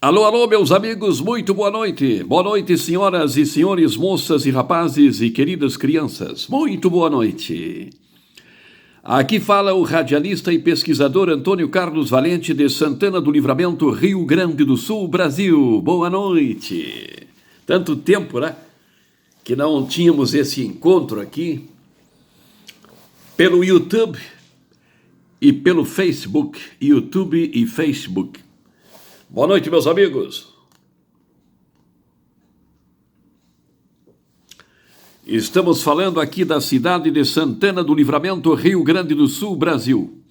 Alô, alô, meus amigos, muito boa noite. Boa noite, senhoras e senhores, moças e rapazes e queridas crianças. Muito boa noite. Aqui fala o radialista e pesquisador Antônio Carlos Valente de Santana do Livramento, Rio Grande do Sul, Brasil. Boa noite. Tanto tempo, né, que não tínhamos esse encontro aqui pelo YouTube e pelo Facebook. YouTube e Facebook. Boa noite, meus amigos. Estamos falando aqui da cidade de Santana do Livramento, Rio Grande do Sul, Brasil.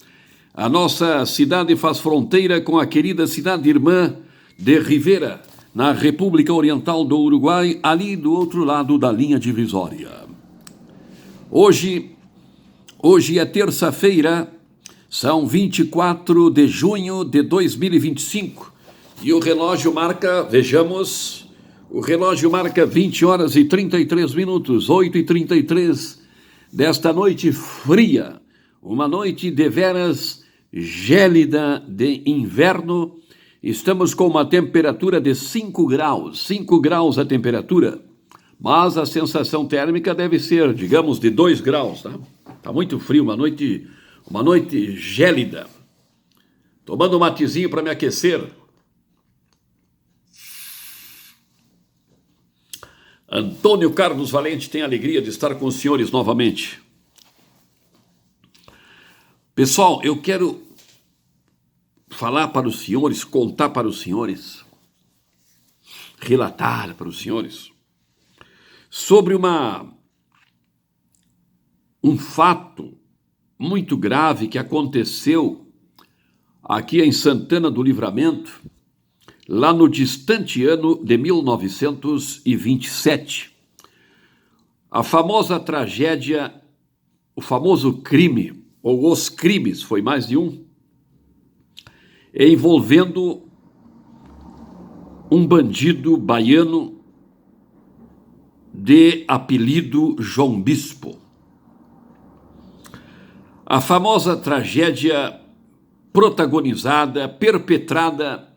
A nossa cidade faz fronteira com a querida cidade irmã de Rivera, na República Oriental do Uruguai, ali do outro lado da linha divisória. Hoje é terça-feira, são 24 de junho de 2025. E o relógio marca, vejamos, o relógio marca 20 horas e 33 minutos, 8h33 desta noite fria, uma noite deveras gélida de inverno. Estamos com uma temperatura de 5 graus a temperatura, mas a sensação térmica deve ser, digamos, de 2 graus, tá? Tá muito frio, uma noite gélida. Tomando um matezinho para me aquecer. Antônio Carlos Valente tem a alegria de estar com os senhores novamente. Pessoal, eu quero falar para os senhores, contar para os senhores, relatar para os senhores sobre um fato muito grave que aconteceu aqui em Santana do Livramento, lá no distante ano de 1927. A famosa tragédia, o famoso crime, ou os crimes, foi mais de um, envolvendo um bandido baiano de apelido João Bispo. A famosa tragédia protagonizada, perpetrada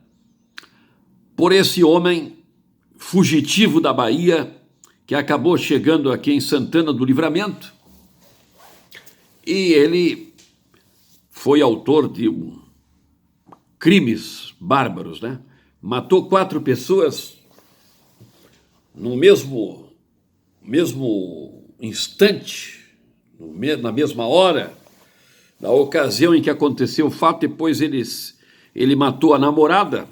por esse homem fugitivo da Bahia, que acabou chegando aqui em Santana do Livramento, e ele foi autor de crimes bárbaros, né? Matou 4 pessoas no mesmo instante, na mesma hora, na ocasião em que aconteceu o fato. Depois ele matou a namorada,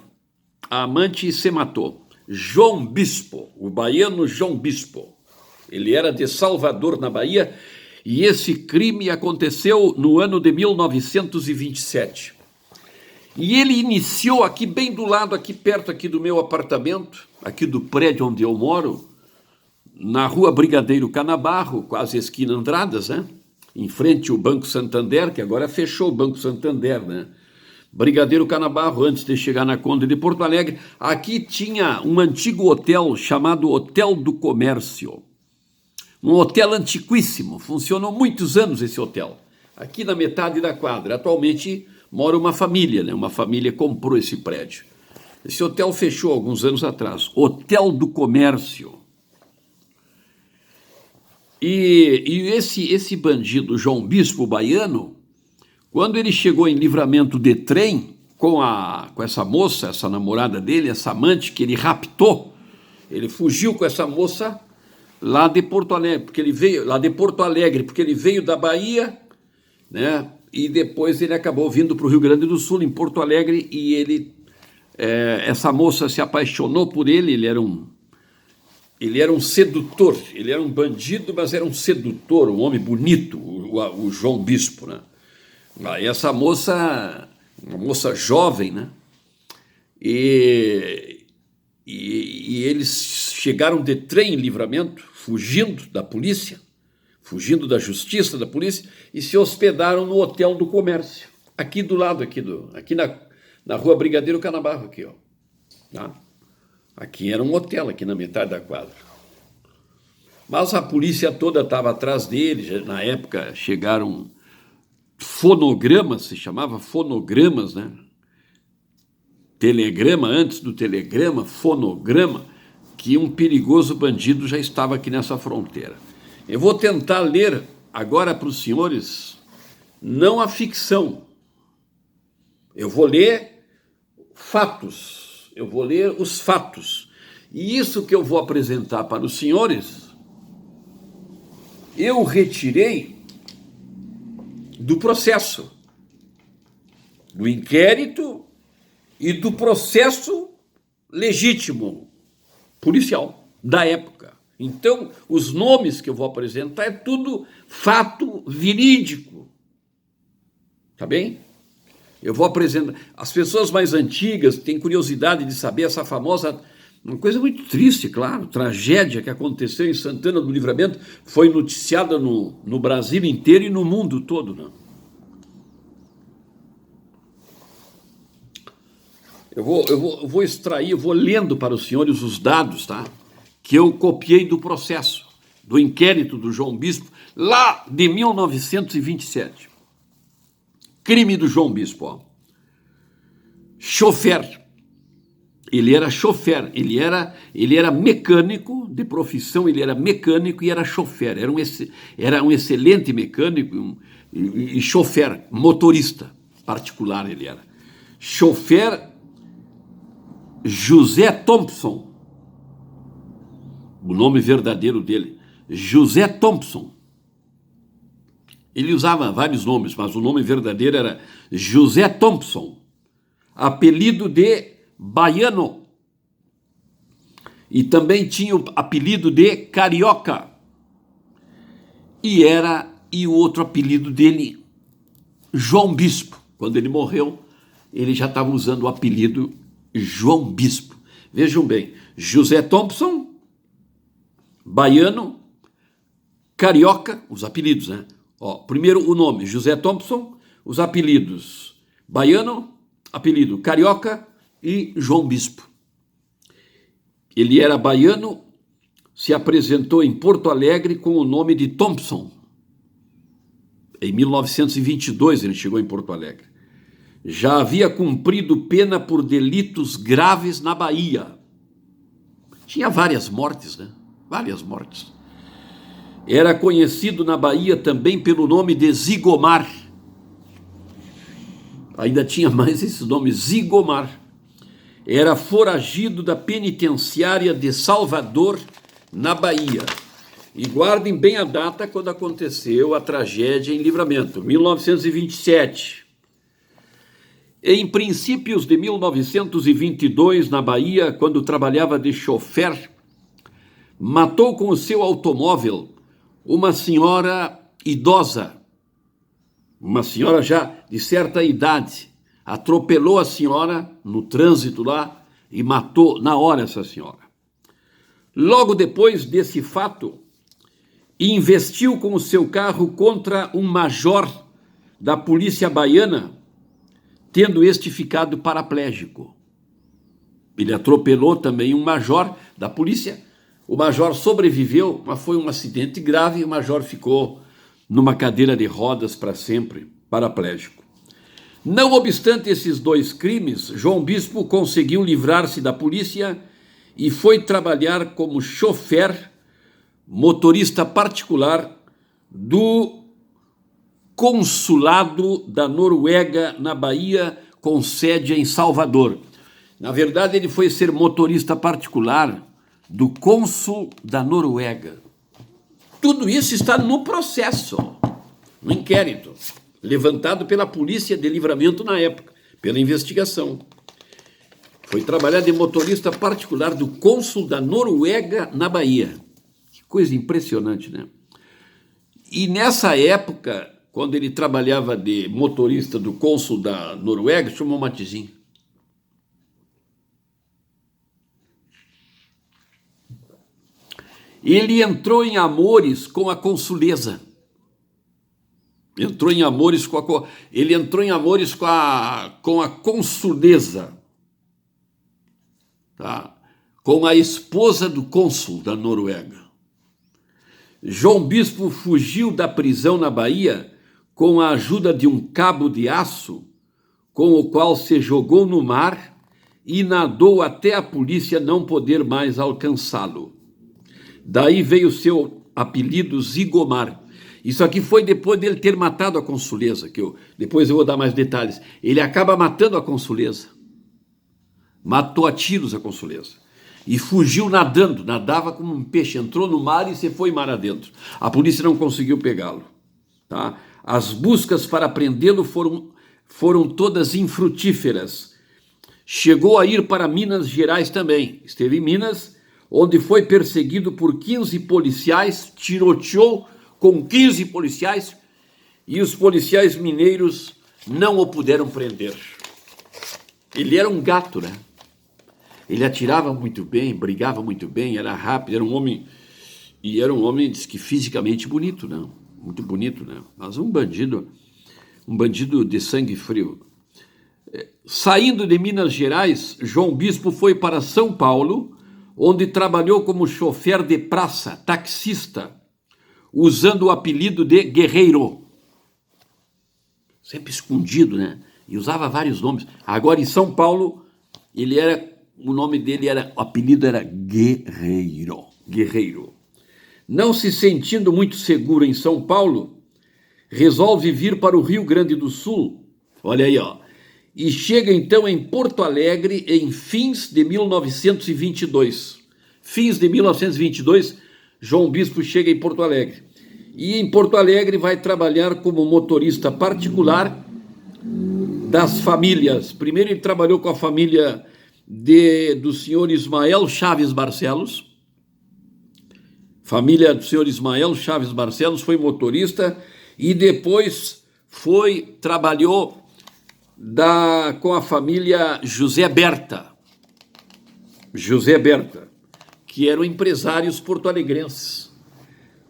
a amante, e se matou. João Bispo, o baiano João Bispo. Ele era de Salvador, na Bahia, e esse crime aconteceu no ano de 1927. E ele iniciou aqui, bem do lado, aqui perto aqui do meu apartamento, aqui do prédio onde eu moro, na rua Brigadeiro Canabarro, quase esquina Andradas, né? Em frente ao Banco Santander, que agora fechou o Banco Santander, né? Brigadeiro Canabarro, antes de chegar na Conde de Porto Alegre. Aqui tinha um antigo hotel chamado Hotel do Comércio. Um hotel antiquíssimo, funcionou muitos anos esse hotel. Aqui na metade da quadra. Atualmente mora uma família, né? Uma família comprou esse prédio. Esse hotel fechou alguns anos atrás. Hotel do Comércio. E esse bandido, João Bispo baiano, quando ele chegou em Livramento de trem com essa moça, essa namorada dele, essa amante que ele raptou, ele fugiu com essa moça lá de Porto Alegre, porque ele veio da Bahia, né? E depois ele acabou vindo para o Rio Grande do Sul, em Porto Alegre, e essa moça se apaixonou por ele. Ele era um sedutor, ele era um bandido, mas era um sedutor, um homem bonito, o João Bispo, né? E essa moça, uma moça jovem, né? E eles chegaram de trem em Livramento, fugindo da polícia, fugindo da justiça, da polícia, e se hospedaram no Hotel do Comércio, aqui do lado, aqui na rua Brigadeiro Canabarro, aqui, ó. Tá? Aqui era um hotel, aqui na metade da quadra. Mas a polícia toda estava atrás dele. Na época chegaram fonogramas, se chamava fonogramas, né? telegrama, antes do telegrama, fonograma, que um perigoso bandido já estava aqui nessa fronteira. Eu vou tentar ler agora para os senhores, não a ficção. Eu vou ler fatos, eu vou ler os fatos. E isso que eu vou apresentar para os senhores, eu retirei do processo, do inquérito e do processo legítimo, policial, da época. Então, os nomes que eu vou apresentar é tudo fato verídico. Tá bem? Eu vou apresentar. As pessoas mais antigas têm curiosidade de saber essa famosa, uma coisa muito triste, claro, tragédia que aconteceu em Santana do Livramento, foi noticiada no Brasil inteiro e no mundo todo, né? Eu vou extrair, eu vou lendo para os senhores os dados, tá? Que eu copiei do processo, do inquérito do João Bispo, lá de 1927. Crime do João Bispo, ó. Chofer. Ele era chofer, ele era mecânico, de profissão ele era mecânico e era chofer. Era um excelente mecânico e chofer, motorista particular ele era. Chofer José Thompson, o nome verdadeiro dele, José Thompson. Ele usava vários nomes, mas o nome verdadeiro era José Thompson, apelido de Baiano, e também tinha o apelido de Carioca, e o outro apelido dele, João Bispo. Quando ele morreu, ele já estava usando o apelido João Bispo. Vejam bem, José Thompson, Baiano, Carioca, os apelidos, né? Ó, primeiro o nome, José Thompson, os apelidos, Baiano, apelido Carioca e João Bispo. Ele era baiano, se apresentou em Porto Alegre com o nome de Thompson. Em 1922 ele chegou em Porto Alegre. Já havia cumprido pena por delitos graves na Bahia. Tinha várias mortes, né? Várias mortes. Era conhecido na Bahia também pelo nome de Zigomar. Ainda tinha mais esse nome, Zigomar. Era foragido da penitenciária de Salvador, na Bahia. E guardem bem a data quando aconteceu a tragédia em Livramento, 1927. Em princípios de 1922, na Bahia, quando trabalhava de chofer, matou com o seu automóvel uma senhora idosa, uma senhora já de certa idade. Atropelou a senhora no trânsito lá e matou na hora essa senhora. Logo depois desse fato, investiu com o seu carro contra um major da polícia baiana, tendo este ficado paraplégico. Ele atropelou também um major da polícia. O major sobreviveu, mas foi um acidente grave e o major ficou numa cadeira de rodas para sempre, paraplégico. Não obstante esses dois crimes, João Bispo conseguiu livrar-se da polícia e foi trabalhar como chofer, motorista particular do consulado da Noruega na Bahia, com sede em Salvador. Na verdade, ele foi ser motorista particular do cônsul da Noruega. Tudo isso está no processo, no inquérito, levantado pela polícia de Livramento na época, pela investigação. Foi trabalhar de motorista particular do cônsul da Noruega na Bahia. Que coisa impressionante, né? E nessa época, quando ele trabalhava de motorista do cônsul da Noruega, chamou Matizinho. Ele entrou em amores com a consuleza. Ele entrou em amores com a consuleza, tá? Com a esposa do cônsul da Noruega. João Bispo fugiu da prisão na Bahia com a ajuda de um cabo de aço, com o qual se jogou no mar e nadou até a polícia não poder mais alcançá-lo. Daí veio o seu apelido Zigomar. Isso aqui foi depois dele ter matado a consuleza, depois eu vou dar mais detalhes. Ele acaba matando a consuleza. Matou a tiros a consuleza. E fugiu nadando, nadava como um peixe, entrou no mar e se foi mar adentro. A polícia não conseguiu pegá-lo. Tá? As buscas para prendê-lo foram todas infrutíferas. Chegou a ir para Minas Gerais também. Esteve em Minas, onde foi perseguido por 15 policiais, tiroteou com 15 policiais e os policiais mineiros não o puderam prender. Ele era um gato, né? Ele atirava muito bem, brigava muito bem, era rápido, era um homem diz que fisicamente bonito, né? Muito bonito, né? Mas um bandido de sangue frio. Saindo de Minas Gerais, João Bispo foi para São Paulo, onde trabalhou como chofer de praça, taxista, usando o apelido de Guerreiro. Sempre escondido, né? E usava vários nomes. Agora, em São Paulo, o apelido era Guerreiro. Guerreiro. Não se sentindo muito seguro em São Paulo, resolve vir para o Rio Grande do Sul. Olha aí, ó. E chega então em Porto Alegre em fins de 1922. Fins de 1922, João Bispo chega em Porto Alegre. E em Porto Alegre vai trabalhar como motorista particular das famílias. Primeiro ele trabalhou com a família do senhor Ismael Chaves Barcelos. Família do senhor Ismael Chaves Barcelos, foi motorista e depois trabalhou com a família José Berta, que eram empresários porto-alegrenses,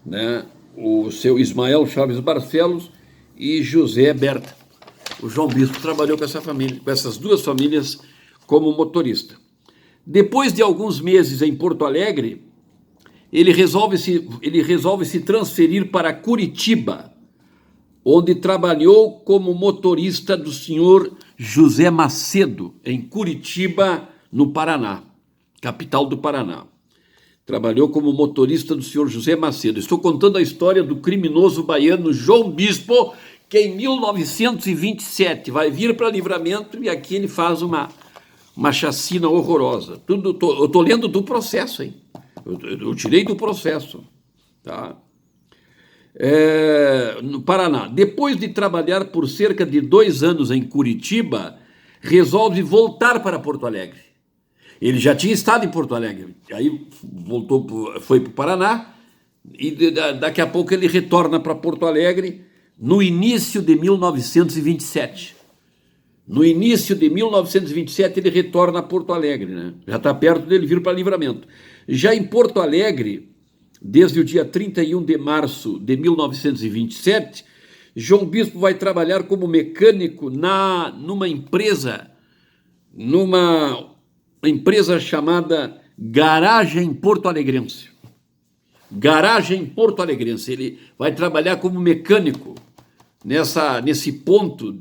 né? O seu Ismael Chaves Barcelos e José Berta. O João Bispo trabalhou com essa família, com essas duas famílias como motorista. Depois de alguns meses em Porto Alegre, ele resolve se transferir para Curitiba, onde trabalhou como motorista do senhor José Macedo, em Curitiba, no Paraná, capital do Paraná. Trabalhou como motorista do senhor José Macedo. Estou contando a história do criminoso baiano João Bispo, que em 1927 vai vir para Livramento e aqui ele faz uma chacina horrorosa. Eu estou lendo do processo, hein? Eu tirei do processo, tá? No Paraná. Depois de trabalhar por cerca de 2 anos em Curitiba, resolve voltar para Porto Alegre. Ele já tinha estado em Porto Alegre, aí foi para o Paraná e daqui a pouco ele retorna para Porto Alegre no início de 1927. No início de 1927 ele retorna a Porto Alegre, né? Já está perto dele vir para Livramento. Já em Porto Alegre, desde o dia 31 de março de 1927, João Bispo vai trabalhar como mecânico numa empresa chamada Garagem Porto Alegrense. Garagem Porto Alegrense. Ele vai trabalhar como mecânico nesse ponto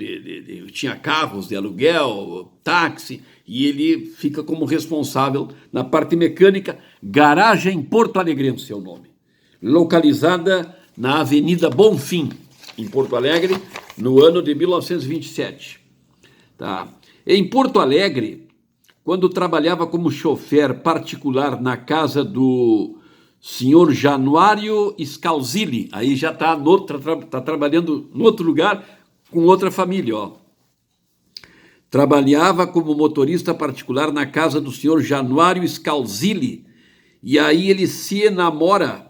tinha carros de aluguel, táxi, e ele fica como responsável na parte mecânica. Garagem Porto Alegrense é o nome. Localizada na Avenida Bonfim, em Porto Alegre, no ano de 1927. Tá? Em Porto Alegre, quando trabalhava como chofer particular na casa do senhor Januário Scalzilli, aí já está trabalhando em outro lugar com outra família, ó. Trabalhava como motorista particular na casa do senhor Januário Scalzilli, e aí ele se enamora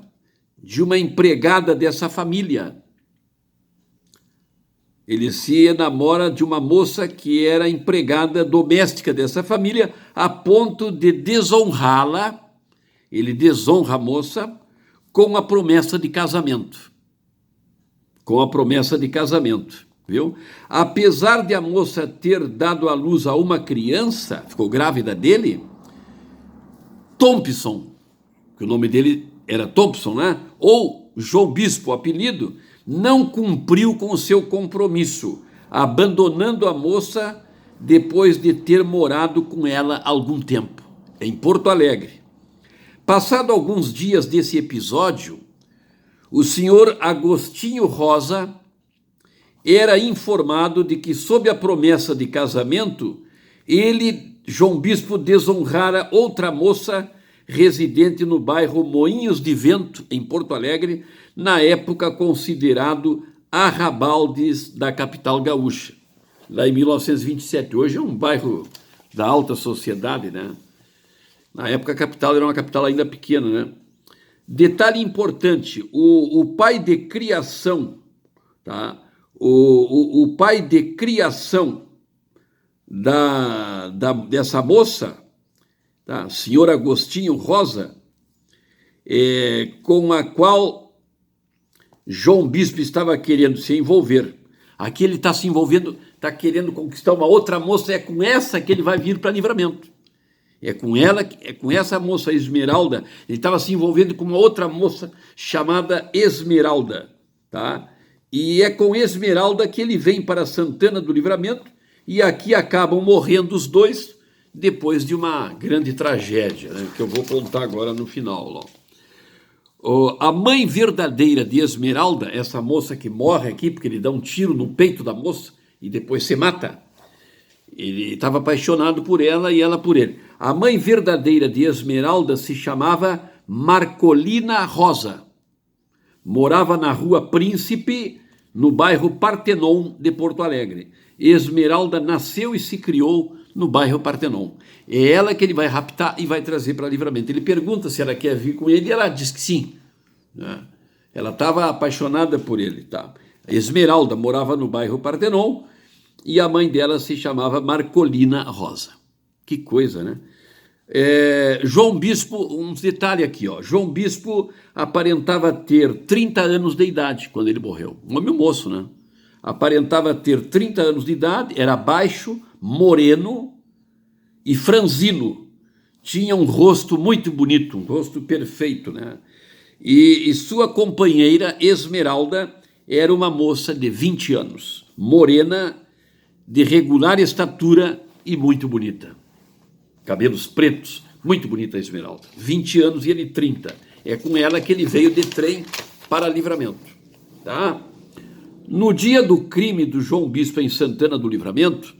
de uma empregada dessa família. Ele se enamora de uma moça que era empregada doméstica dessa família, a ponto de desonrá-la. Ele desonra a moça com a promessa de casamento. Com a promessa de casamento, viu? Apesar de a moça ter dado à luz a uma criança, ficou grávida dele, Thompson, que o nome dele era Thompson, né? Ou João Bispo, o apelido, não cumpriu com o seu compromisso, abandonando a moça depois de ter morado com ela algum tempo, em Porto Alegre. Passado alguns dias desse episódio, o senhor Agostinho Rosa era informado de que, sob a promessa de casamento, ele, João Bispo, desonrara outra moça residente no bairro Moinhos de Vento, em Porto Alegre, na época considerado Arrabaldes da capital gaúcha, lá em 1927. Hoje é um bairro da alta sociedade, né? Na época a capital era uma capital ainda pequena, né? Detalhe importante, o pai de criação, tá? O pai de criação dessa moça, tá? Senhor Agostinho Rosa, com a qual João Bispo estava querendo se envolver. Aqui ele está se envolvendo, está querendo conquistar uma outra moça, é com essa que ele vai vir para Livramento. É com essa moça Esmeralda, ele estava se envolvendo com uma outra moça chamada Esmeralda, tá? E é com Esmeralda que ele vem para Santana do Livramento, e aqui acabam morrendo os dois, depois de uma grande tragédia, né, que eu vou contar agora no final. A mãe verdadeira de Esmeralda, essa moça que morre aqui, porque ele dá um tiro no peito da moça e depois se mata, ele estava apaixonado por ela e ela por ele. A mãe verdadeira de Esmeralda se chamava Marcolina Rosa. Morava na Rua Príncipe, no bairro Partenon de Porto Alegre. Esmeralda nasceu e se criou no bairro Partenon. É ela que ele vai raptar e vai trazer para Livramento. Ele pergunta se ela quer vir com ele e ela diz que sim, né? Ela estava apaixonada por ele. Tá? Esmeralda morava no bairro Partenon e a mãe dela se chamava Marcolina Rosa. Que coisa, né? João Bispo, um detalhe aqui, ó. João Bispo aparentava ter 30 anos de idade quando ele morreu. Um homem moço, né? Aparentava ter 30 anos de idade, era baixo, moreno e franzino. Tinha um rosto muito bonito, um rosto perfeito, né? E sua companheira, Esmeralda, era uma moça de 20 anos, morena, de regular estatura e muito bonita. Cabelos pretos, muito bonita a Esmeralda. 20 anos e ele 30. É com ela que ele veio de trem para Livramento, tá? No dia do crime do João Bispo em Santana do Livramento,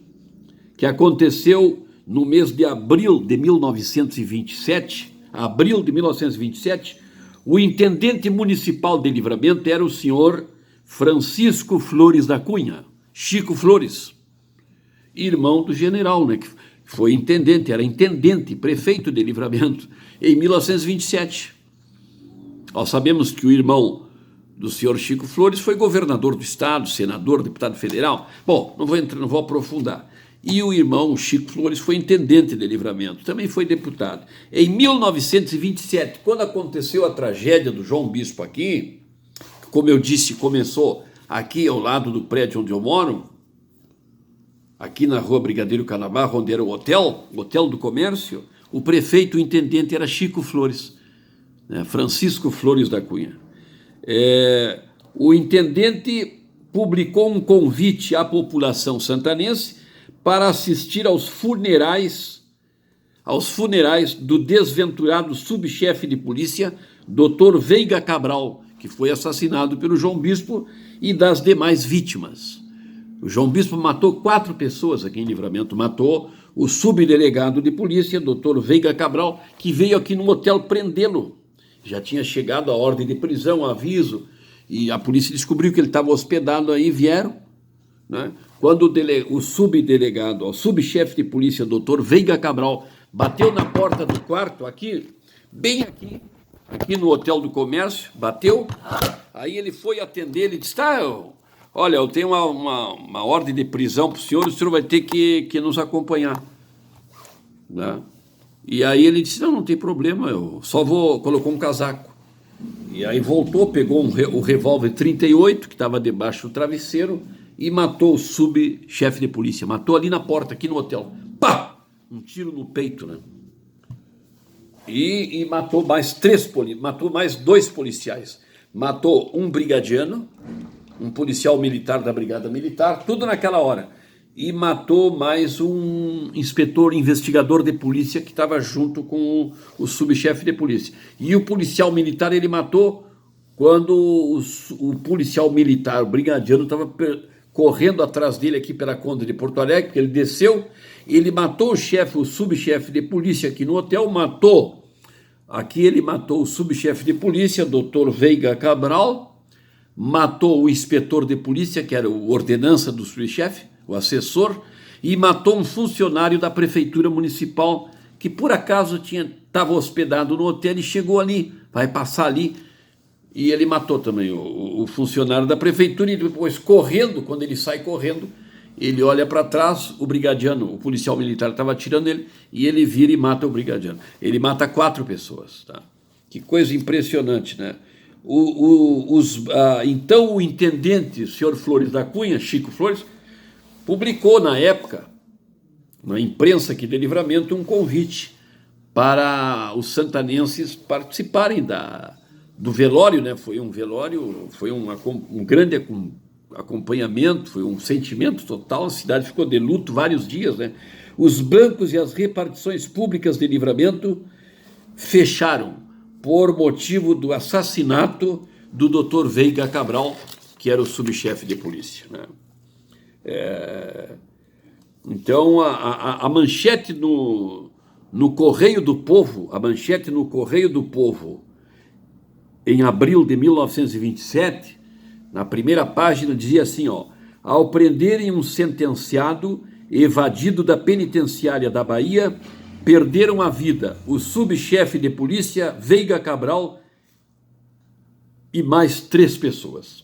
que aconteceu no mês de abril de 1927, o intendente municipal de Livramento era o senhor Francisco Flores da Cunha, Chico Flores, irmão do general, né, que foi intendente, era intendente, prefeito de Livramento, em 1927. Nós sabemos que o irmão do senhor Chico Flores foi governador do estado, senador, deputado federal. Bom, não vou aprofundar. E o irmão Chico Flores foi intendente de Livramento, também foi deputado. Em 1927, quando aconteceu a tragédia do João Bispo aqui, como eu disse, começou aqui ao lado do prédio onde eu moro, aqui na rua Brigadeiro Canabarro, onde era o Hotel do Comércio, o prefeito, o intendente era Chico Flores, né, Francisco Flores da Cunha. O intendente publicou um convite à população santanense para assistir aos funerais do desventurado subchefe de polícia, Dr. Veiga Cabral, que foi assassinado pelo João Bispo, e das demais vítimas. O João Bispo matou 4 pessoas aqui em Livramento, matou o subdelegado de polícia, Dr. Veiga Cabral, que veio aqui no hotel prendê-lo. Já tinha chegado a ordem de prisão, aviso, e a polícia descobriu que ele estava hospedado aí, vieram, né? Quando o subdelegado, o subchefe de polícia, Dr. Veiga Cabral, bateu na porta do quarto, aqui, bem aqui no Hotel do Comércio, bateu, aí ele foi atender, ele disse, olha, eu tenho uma ordem de prisão para o senhor vai ter que nos acompanhar, né? E aí ele disse, não tem problema, eu só colocou um casaco. E aí voltou, pegou o revólver 38, que estava debaixo do travesseiro, e matou o subchefe de polícia. Matou ali na porta, aqui no hotel. Pá! Um tiro no peito, né? E matou matou mais 2 policiais. Matou um brigadiano, um policial militar da Brigada Militar, tudo naquela hora. e matou mais um inspetor investigador de polícia que estava junto com o subchefe de polícia. E o policial militar ele matou quando o policial militar, o brigadiano, estava correndo atrás dele aqui pela Conde de Porto Alegre, porque ele desceu, ele matou o chefe, o subchefe de polícia aqui no hotel, ele matou o subchefe de polícia, Dr. Veiga Cabral, matou o inspetor de polícia, que era o ordenança do subchefe, o assessor, e matou um funcionário da prefeitura municipal que por acaso estava hospedado no hotel e chegou ali, vai passar ali, e ele matou também o funcionário da prefeitura e depois correndo, quando ele sai correndo, ele olha para trás, o brigadiano, o policial militar estava atirando ele e ele vira e mata o brigadiano. Ele mata 4 pessoas, tá? Que coisa impressionante, né? Então o intendente, o senhor Flores da Cunha, Chico Flores, publicou na época, na imprensa aqui de Livramento, um convite para os santanenses participarem do velório, né? Foi um velório, foi um grande acompanhamento, foi um sentimento total, a cidade ficou de luto vários dias, né? Os bancos e as repartições públicas de Livramento fecharam por motivo do assassinato do Dr. Veiga Cabral, que era o subchefe de polícia, né? Então, a manchete no Correio do Povo, em abril de 1927, na primeira página, dizia assim, ó: ao prenderem um sentenciado evadido da penitenciária da Bahia, perderam a vida o subchefe de polícia Veiga Cabral e mais 3 pessoas.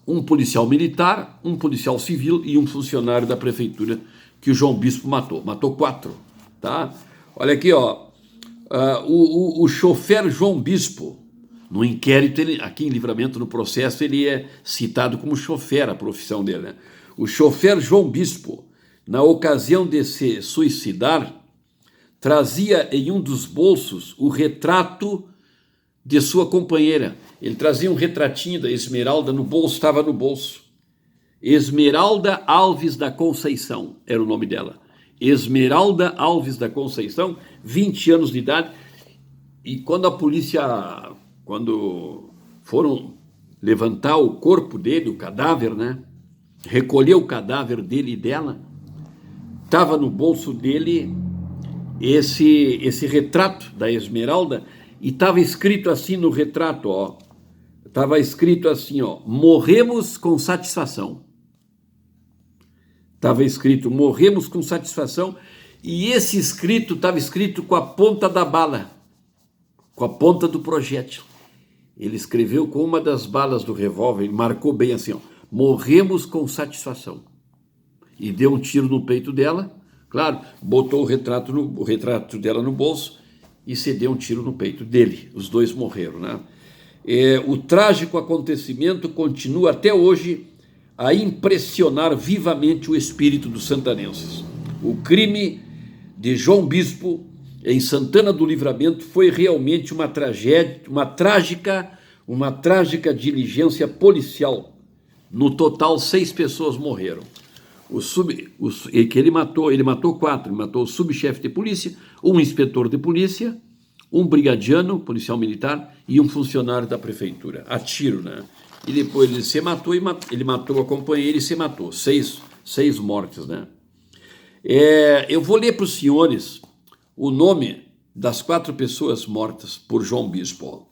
Um policial militar, um policial civil e um funcionário da prefeitura que o João Bispo matou. Matou 4, tá? Olha aqui, ó. O chofer João Bispo, no inquérito, aqui em Livramento, no processo, ele é citado como chofer, a profissão dele, né? O chofer João Bispo, na ocasião de se suicidar, trazia em um dos bolsos o retrato de sua companheira. Ele trazia um retratinho da Esmeralda no bolso, estava no bolso. Esmeralda Alves da Conceição era o nome dela. Esmeralda Alves da Conceição, 20 anos de idade. E quando foram levantar o corpo dele, o cadáver, né? Recolher o cadáver dele e dela, estava no bolso dele esse retrato da Esmeralda e estava escrito assim no retrato, ó. Estava escrito assim, ó: morremos com satisfação. Estava escrito, morremos com satisfação, e esse escrito estava escrito com a ponta da bala, com a ponta do projétil. Ele escreveu com uma das balas do revólver, ele marcou bem assim, ó: morremos com satisfação. E deu um tiro no peito dela, claro, botou o retrato dela no bolso e se deu um tiro no peito dele. Os 2 morreram, né? O trágico acontecimento continua até hoje a impressionar vivamente o espírito dos santanenses. O crime de João Bispo em Santana do Livramento foi realmente uma tragédia, uma trágica diligência policial. No total, 6 pessoas morreram. Ele matou 4, ele matou o subchefe de polícia, um inspetor de polícia, um brigadiano, policial militar, e um funcionário da prefeitura, a tiro, né? E depois ele se matou, ele matou a companheira e se matou. 6 mortes, né? Eu vou ler para os senhores o nome das 4 pessoas mortas por João Bispo.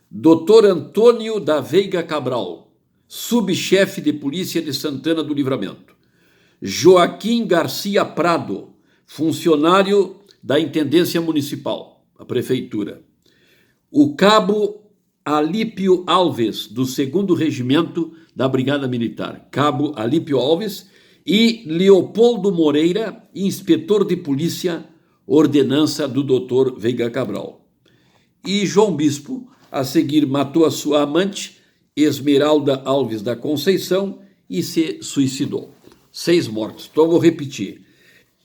Dr. Antônio da Veiga Cabral, subchefe de polícia de Santana do Livramento. Joaquim Garcia Prado, funcionário da Intendência Municipal, a prefeitura. O cabo Alípio Alves, do 2º Regimento da Brigada Militar. Cabo Alípio Alves e Leopoldo Moreira, inspetor de polícia, ordenança do Dr. Veiga Cabral. E João Bispo, a seguir, matou a sua amante, Esmeralda Alves da Conceição, e se suicidou. 6 mortos. Então, eu vou repetir.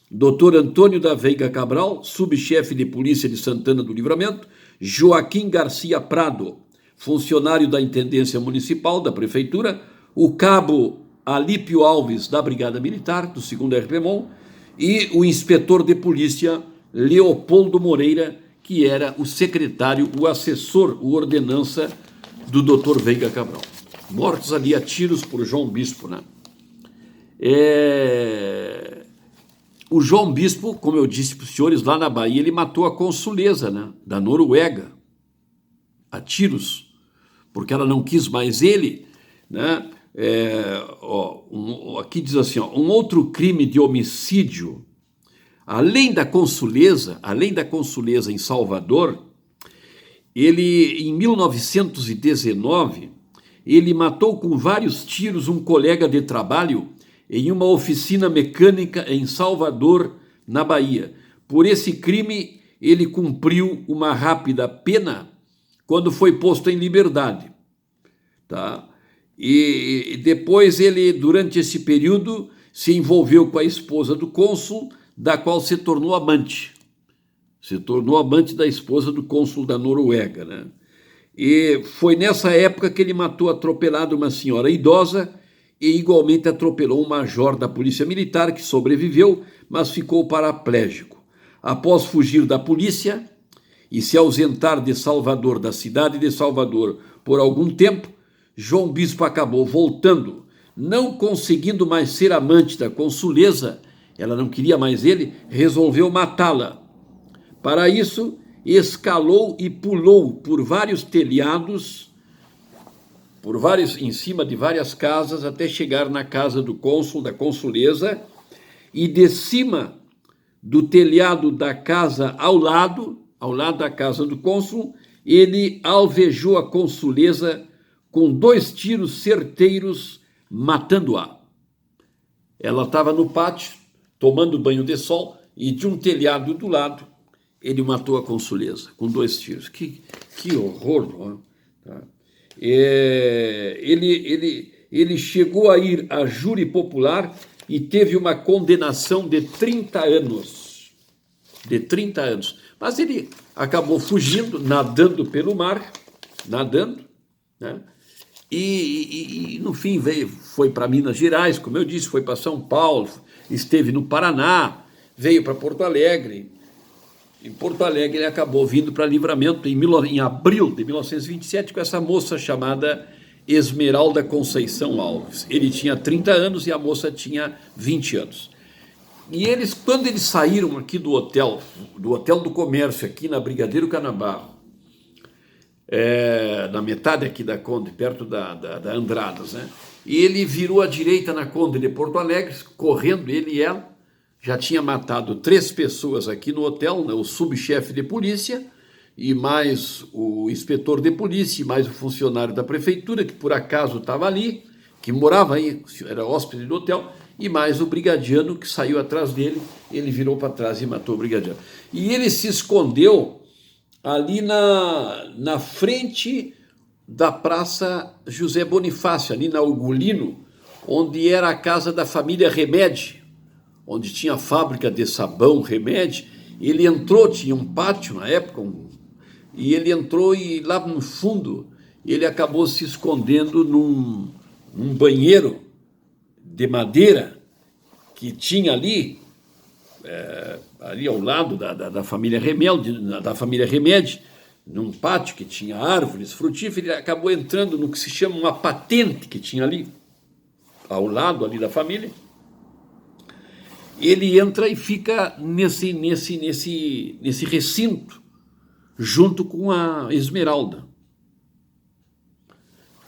Dr. Antônio da Veiga Cabral, subchefe de polícia de Santana do Livramento. Joaquim Garcia Prado, funcionário da Intendência Municipal, da Prefeitura. O cabo Alípio Alves, da Brigada Militar, do 2º RPMON, e o inspetor de polícia Leopoldo Moreira, que era o secretário, o assessor, o ordenança do Dr. Veiga Cabral. Mortos ali a tiros por João Bispo, né? O João Bispo, como eu disse para os senhores, lá na Bahia, ele matou a consuleza, né, da Noruega, a tiros, porque ela não quis mais ele, né? Aqui diz assim, um outro crime de homicídio, além da consuleza em Salvador, ele, em 1919, ele matou com vários tiros um colega de trabalho em uma oficina mecânica em Salvador, na Bahia. Por esse crime, ele cumpriu uma rápida pena quando foi posto em liberdade, tá? E depois ele, durante esse período, se envolveu com a esposa do cônsul, da qual se tornou amante. Se tornou amante da esposa do cônsul da Noruega, né? E foi nessa época que ele matou atropelado uma senhora idosa e igualmente atropelou um major da Polícia Militar que sobreviveu, mas ficou paraplégico. Após fugir da polícia e se ausentar de Salvador, da cidade de Salvador, por algum tempo, João Bispo acabou voltando, não conseguindo mais ser amante da consuleza, ela não queria mais ele, resolveu matá-la. Para isso, escalou e pulou por vários telhados, em cima de várias casas, até chegar na casa do cônsul, da consuleza, e de cima do telhado da casa ao lado da casa do cônsul, ele alvejou a consuleza com 2 tiros certeiros, matando-a. Ela estava no pátio, tomando banho de sol, e de um telhado do lado, ele matou a consuleza com 2 tiros. Que horror, não é? Tá? Ele chegou a ir a júri popular e teve uma condenação de 30 anos. De 30 anos. Mas ele acabou fugindo, nadando pelo mar, né? E no fim foi para Minas Gerais, como eu disse, foi para São Paulo, esteve no Paraná, veio para Porto Alegre. Em Porto Alegre ele acabou vindo para Livramento em abril de 1927 com essa moça chamada Esmeralda Conceição Alves. Ele tinha 30 anos e a moça tinha 20 anos. E eles, quando eles saíram aqui do Hotel do Comércio, aqui na Brigadeiro Canabarro, na metade aqui da Conde, perto da Andradas, né? E ele virou à direita na Conde de Porto Alegre, correndo, ele e ela. Já tinha matado 3 pessoas aqui no hotel, né? O subchefe de polícia, e mais o inspetor de polícia, e mais o funcionário da prefeitura, que por acaso estava ali, que morava aí, era hóspede do hotel, e mais o brigadiano que saiu atrás dele, ele virou para trás e matou o brigadiano. E ele se escondeu ali na frente da Praça José Bonifácio, ali na Ugolino, onde era a casa da família Remedi, onde tinha a fábrica de sabão Remedi. Ele entrou, tinha um pátio na época, e ele entrou e lá no fundo ele acabou se escondendo num banheiro de madeira que tinha ali ao lado da família Remedi, num pátio que tinha árvores frutíferas. Ele acabou entrando no que se chama uma patente que tinha ali, ao lado ali da família. Ele entra e fica nesse recinto, junto com a Esmeralda.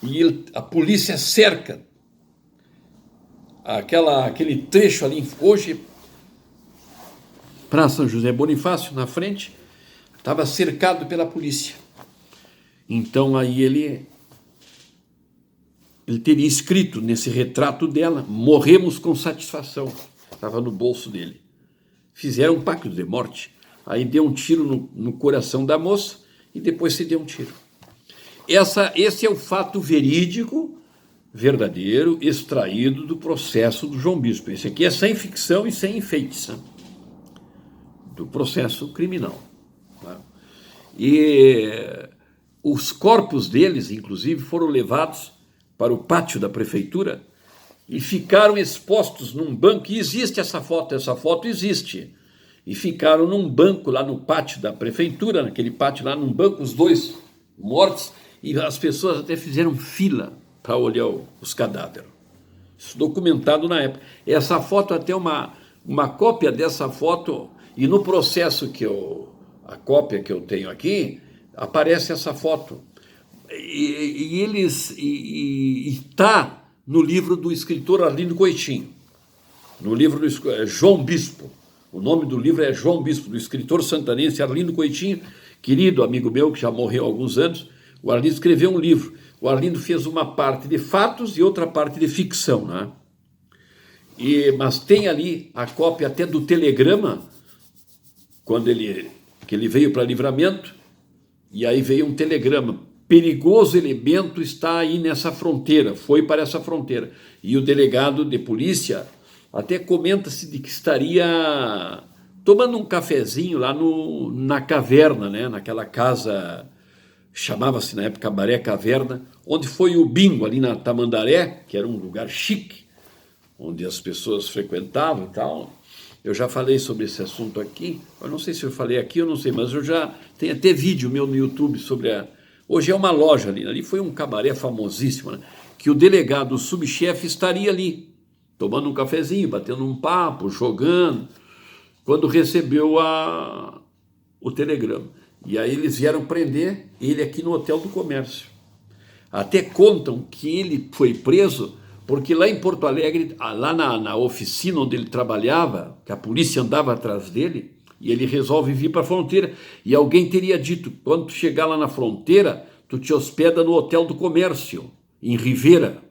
E a polícia cerca aquele trecho ali, hoje, Praça José Bonifácio, na frente, estava cercado pela polícia. Então aí ele teria escrito nesse retrato dela: morremos com satisfação. Estava no bolso dele. Fizeram um pacto de morte. Aí deu um tiro no coração da moça e depois se deu um tiro. Esse é o fato verídico, verdadeiro, extraído do processo do João Bispo. Esse aqui é sem ficção e sem enfeites, né? Do processo criminal. Tá? E os corpos deles, inclusive, foram levados para o pátio da prefeitura e ficaram expostos num banco, e existe essa foto existe, e ficaram num banco lá no pátio da prefeitura, naquele pátio lá, num banco, os dois mortos, e as pessoas até fizeram fila para olhar os cadáveres. Isso documentado na época. Essa foto, até uma cópia dessa foto, e no processo a cópia que eu tenho aqui, aparece essa foto. E está no livro do escritor Arlindo Coitinho, no livro do João Bispo. O nome do livro é João Bispo, do escritor santanense Arlindo Coitinho, querido amigo meu, que já morreu há alguns anos. O Arlindo escreveu um livro. O Arlindo fez uma parte de fatos e outra parte de ficção, né? Mas tem ali a cópia até do telegrama, que ele veio para Livramento, e aí veio um telegrama: perigoso elemento está aí nessa fronteira, foi para essa fronteira. E o delegado de polícia até comenta-se de que estaria tomando um cafezinho lá na caverna, né? Naquela casa, chamava-se na época Cabaré Caverna, onde foi o bingo ali na Tamandaré, que era um lugar chique, onde as pessoas frequentavam e tal. Eu já falei sobre esse assunto aqui, eu não sei se eu falei aqui, eu não sei, mas eu já tenho até vídeo meu no YouTube sobre Hoje é uma loja ali foi um cabaré famosíssimo, né? Que o delegado, o subchefe, estaria ali, tomando um cafezinho, batendo um papo, jogando, quando recebeu o telegrama. E aí eles vieram prender ele aqui no Hotel do Comércio. Até contam que ele foi preso porque lá em Porto Alegre, lá na oficina onde ele trabalhava, que a polícia andava atrás dele, e ele resolve vir para a fronteira, e alguém teria dito: quando tu chegar lá na fronteira, tu te hospeda no Hotel do Comércio, em Rivera,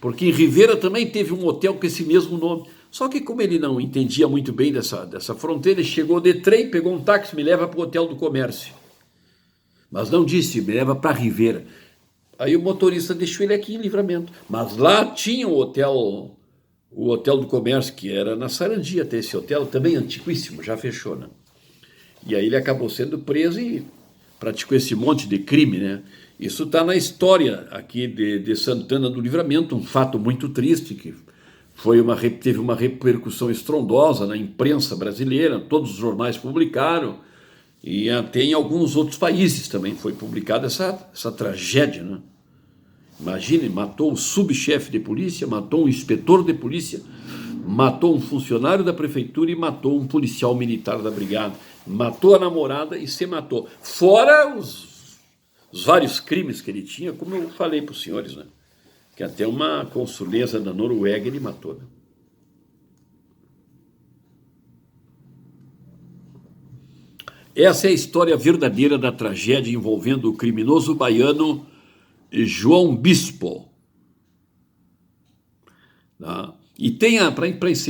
porque em Rivera também teve um hotel com esse mesmo nome. Só que como ele não entendia muito bem dessa fronteira, ele chegou de trem, pegou um táxi, me leva para o Hotel do Comércio. Mas não disse, me leva para Rivera. Aí o motorista deixou ele aqui em Livramento. Mas lá tinha o Hotel do Comércio, que era na Sarandia, até esse hotel, também antiquíssimo, já fechou, né? E aí ele acabou sendo preso e praticou esse monte de crime, né? Isso está na história aqui de Santana do Livramento, um fato muito triste, que teve uma repercussão estrondosa na imprensa brasileira, todos os jornais publicaram, e até em alguns outros países também foi publicada essa tragédia, né? Imagine, matou o subchefe de polícia, matou um inspetor de polícia, matou um funcionário da prefeitura e matou um policial militar da brigada, matou a namorada e se matou. Fora os vários crimes que ele tinha, como eu falei para os senhores, né? Que até uma consuleza da Noruega ele matou, né? Essa é a história verdadeira da tragédia envolvendo o criminoso baiano João Bispo. Tá? E tem para encerrar.